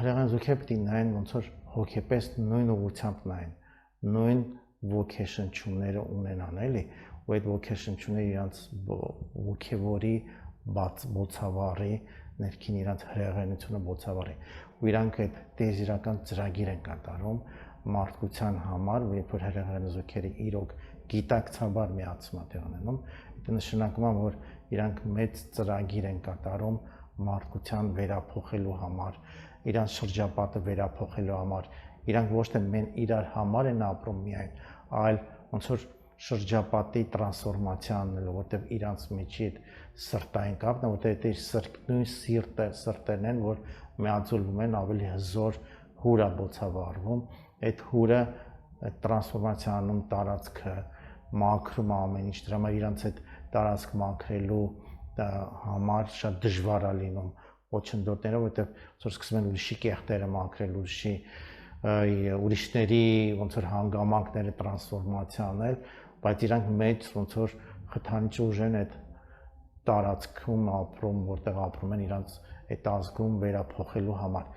Հրեղեն զուգը պիտի նայեն ոնց որ հոգեպես նույն ուղղությամբ նայեն, նույն ոգեշնչումները ունենան, էլի, ու այդ ոգեշնչումները իրանց ոգևորի բոցավառի ներքին իրանց հրեղենությունը բոցավառի, ու իրանք այդ տիեզերական ծրագիր են կատարում մարդկության համար, երբ որ հրեղենազույգերը իրոք գիտակցաբար միացում տեղի ունենում, դա նշանակում է, որ իրանք մեծ ծրագիր են կատարում մարդկության վերափոխելու համար, իրանց շրջապատը վերափոխելու համար, իրանք ոչ թե իրար համար են ապրում միայն, այլ ոնց որ շրջապատի տրանսֆորմացիա անելու, որտեղ իրանց միջի այդ սրտային կապն է, որտեղ այդ նույն սրտերն են, որ միաձուլվում են ավելի հզոր հուր է բոցավառվում, այդ հուրը տրանսֆորմացիա անում տարածքը, մաքրում ամեն ինչ, դրա համար իրանց այդ տարածք մաքրելու համար շատ դժվար է լինում ոչնդոտները, որտեղ ոնց որ սկսում են ուրիշի կեղտերը մաքրել, ուրիշների ոնց որ հանգամանքները տրանսֆորմացիա անել, բայց իրանք մեծ ոնց որ խթանիչ ուժ են այդ տարածքում ապրում, որտեղ ապրում են իրանց այդ ազգում վերափոխելու համար։